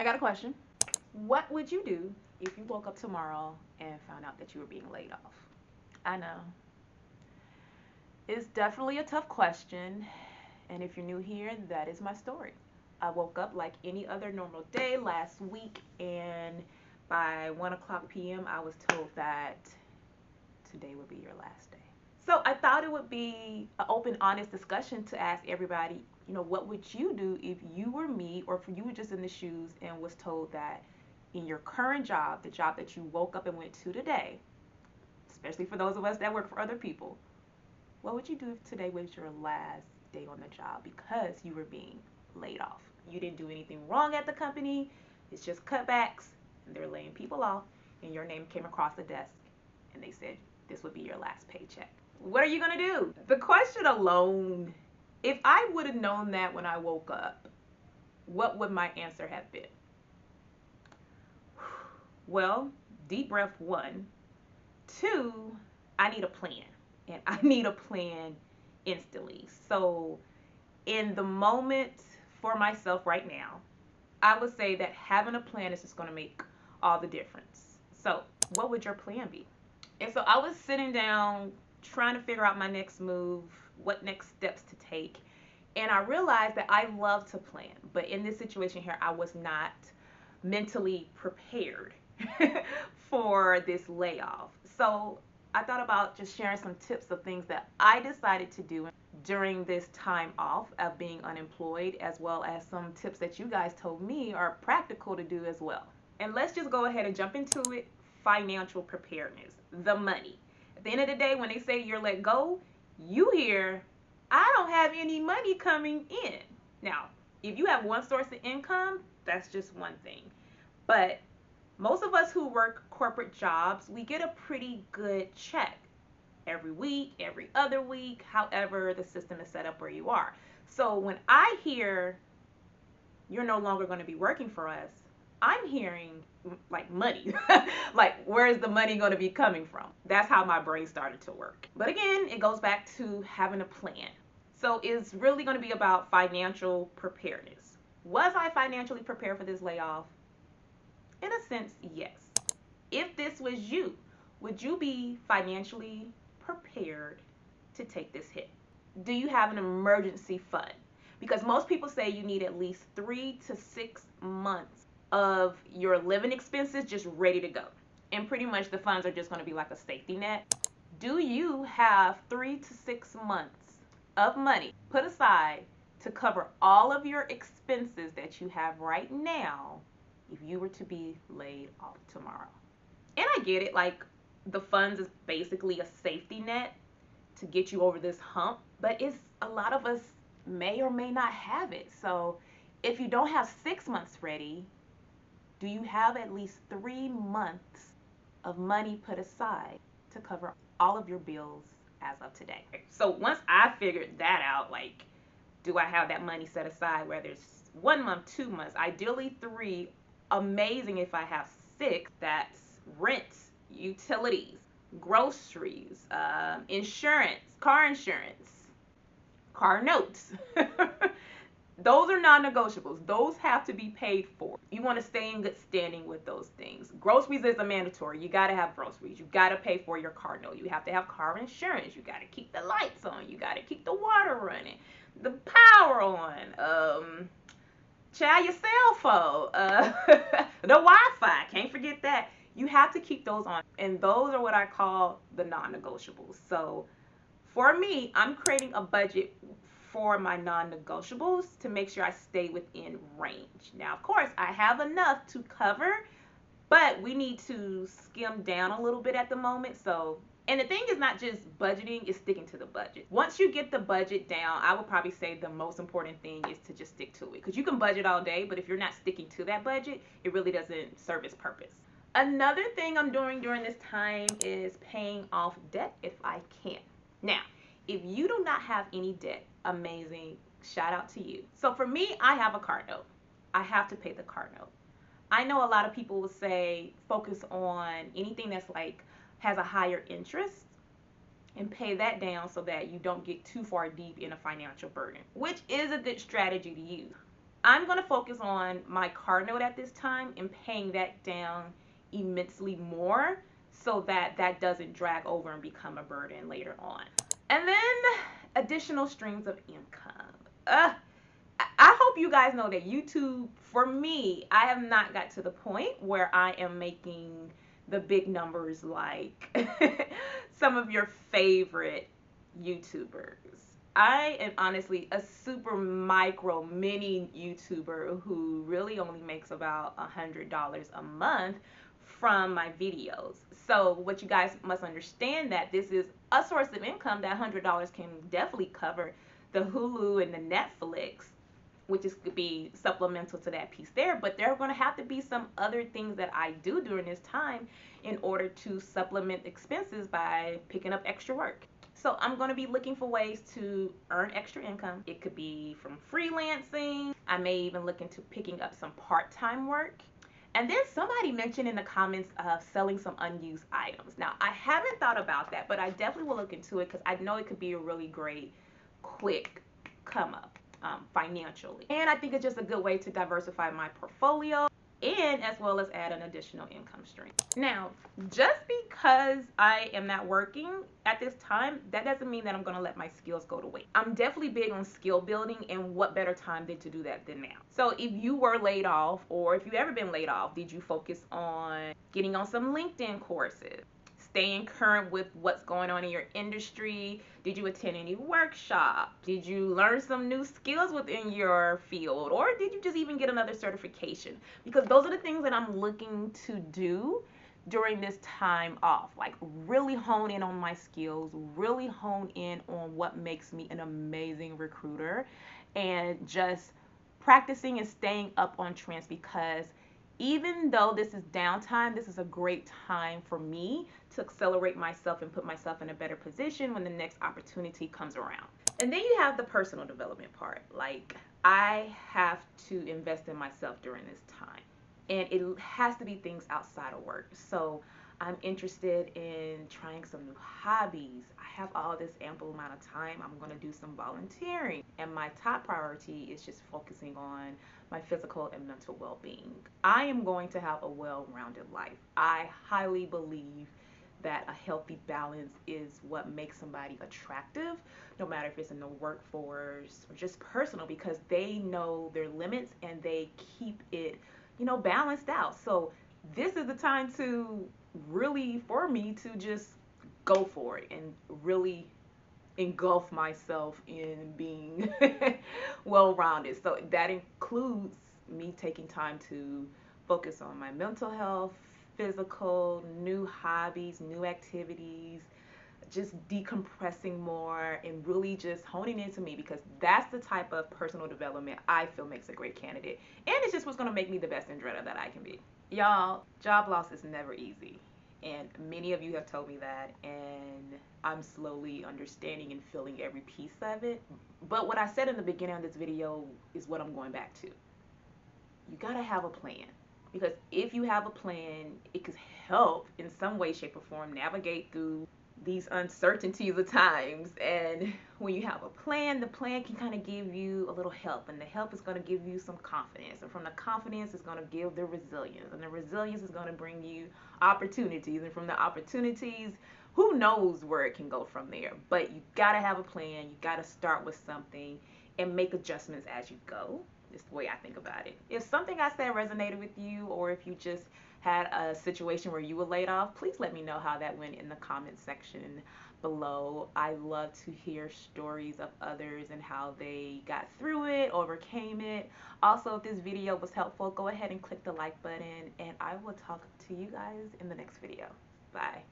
I got a question. What would you do if you woke up tomorrow and found out that you were being laid off? I know. It's definitely a tough question. And if you're new here, that is my story. I woke up like any other normal day last week, and by 1 o'clock p.m., I was told that today would be your last day. So I thought it would be an open, honest discussion to ask everybody, what would you do if you were me or if you were just in the shoes and was told that in your current job, the job that you woke up and went to today, especially for those of us that work for other people, what would you do if today was your last day on the job because you were being laid off? You didn't do anything wrong at the company. It's just cutbacks, and they're laying people off, and your name came across the desk, and they said this would be your last paycheck. What are you going to do? The question alone, if I would have known that when I woke up, what would my answer have been? Well, deep breath one. Two, I need a plan. And I need a plan instantly. So, in the moment for myself right now, I would say that having a plan is just going to make all the difference. So, what would your plan be? And so I was sitting down trying to figure out my next move, what next steps to take. And I realized that I love to plan. But in this situation here, I was not mentally prepared for this layoff. So I thought about just sharing some tips of things that I decided to do during this time off of being unemployed, as well as some tips that you guys told me are practical to do as well. And let's just go ahead and jump into it. Financial preparedness, the money. At the end of the day, when they say you're let go, you hear, I don't have any money coming in. Now, if you have one source of income, that's just one thing. But most of us who work corporate jobs, we get a pretty good check every week, every other week, however the system is set up where you are. So when I hear you're no longer going to be working for us, I'm hearing like money. Like, where's the money going to be coming from? That's how my brain started to work. But again, it goes back to having a plan. So it's really going to be about financial preparedness. Was I financially prepared for this layoff? In a sense, yes. If this was you, would you be financially prepared to take this hit? Do you have an emergency fund? Because most people say you need at least 3 to 6 months of your living expenses just ready to go. And pretty much the funds are just going to be like a safety net. Do you have 3 to 6 months of money put aside to cover all of your expenses that you have right now if you were to be laid off tomorrow? And I get it, like the funds is basically a safety net to get you over this hump, but it's a lot of us may or may not have it. So if you don't have 6 months ready, do you have at least 3 months of money put aside to cover all of your bills as of today? So once I figured that out, like, do I have that money set aside, whether it's 1 month, 2 months, ideally 3, amazing if I have 6, that's rent, utilities, groceries, insurance, car notes. Those are non-negotiables. Those have to be paid for. You want to stay in good standing with those things. Groceries is a mandatory. You got to have groceries. You got to pay for your car note. You have to have car insurance. You got to keep the lights on. You got to keep the water running, the power on. Child, your cell phone, the Wi-Fi. Can't forget that. You have to keep those on. And those are what I call the non-negotiables. So for me, I'm creating a budget for my non-negotiables to make sure I stay within range. Now, of course, I have enough to cover, but we need to skim down a little bit at the moment. So, and the thing is not just budgeting, it's sticking to the budget. Once you get the budget down, I would probably say the most important thing is to just stick to it. Because you can budget all day, but if you're not sticking to that budget, it really doesn't serve its purpose. Another thing I'm doing during this time is paying off debt if I can. Now, if you do not have any debt, amazing, shout out to you. So for me, I have a car note. I have to pay the car note. I know a lot of people will say focus on anything that's like has a higher interest and pay that down so that you don't get too far deep in a financial burden, which is a good strategy to use. I'm going to focus on my car note at this time and paying that down immensely more so that that doesn't drag over and become a burden later on. And then additional streams of income. I hope you guys know that YouTube, for me, I have not got to the point where I am making the big numbers like some of your favorite YouTubers. I am honestly a super micro mini YouTuber who really only makes about $100 a month from my videos. So what you guys must understand that this is a source of income. That $100 can definitely cover the Hulu and the Netflix, which is could be supplemental to that piece there. But there are going to have to be some other things that I do during this time in order to supplement expenses by picking up extra work. So I'm going to be looking for ways to earn extra income. It could be from freelancing. I may even look into picking up some part-time work. And then somebody mentioned in the comments of selling some unused items. Now, I haven't thought about that, but I definitely will look into it because I know it could be a really great, quick come up financially. And I think it's just a good way to diversify my portfolio and as well as add an additional income stream. Now, just because I am not working at this time, that doesn't mean that I'm going to let my skills go to waste. I'm definitely big on skill building, and what better time than to do that than now. So if you were laid off, or if you've ever been laid off, did you focus on getting on some LinkedIn courses? Staying current with what's going on in your industry? Did you attend any workshops? Did you learn some new skills within your field? Or did you just even get another certification? Because those are the things that I'm looking to do during this time off. Like really hone in on my skills, really hone in on what makes me an amazing recruiter, and just practicing and staying up on trends, because even though this is downtime, this is a great time for me to accelerate myself and put myself in a better position when the next opportunity comes around. And then you have the personal development part. Like, I have to invest in myself during this time. And it has to be things outside of work. So I'm interested in trying some new hobbies. I have all this ample amount of time. I'm going to do some volunteering. And my top priority is just focusing on my physical and mental well-being. I am going to have a well-rounded life. I highly believe that a healthy balance is what makes somebody attractive, no matter if it's in the workforce or just personal, because they know their limits and they keep it, balanced out. So this is the time to really, for me, to just go for it and really engulf myself in being well-rounded. So that includes me taking time to focus on my mental health, physical, new hobbies, new activities, just decompressing more and really just honing into me, because that's the type of personal development I feel makes a great candidate. And it's just what's going to make me the best Andretta that I can be. Y'all, job loss is never easy. And many of you have told me that, and I'm slowly understanding and feeling every piece of it. But what I said in the beginning of this video is what I'm going back to. You gotta have a plan. Because if you have a plan, it could help in some way, shape, or form navigate through these uncertainties of times. And when you have a plan, the plan can kind of give you a little help, and the help is going to give you some confidence, and from the confidence is going to give the resilience, and the resilience is going to bring you opportunities, and from the opportunities, who knows where it can go from there. But you got to have a plan. You got to start with something and make adjustments as you go. It's the way I think about it. If something I said resonated with you, or if you just had a situation where you were laid off, please let me know how that went in the comment section below. I love to hear stories of others and how they got through it, overcame it. Also, if this video was helpful, go ahead and click the like button, and I will talk to you guys in the next video. Bye.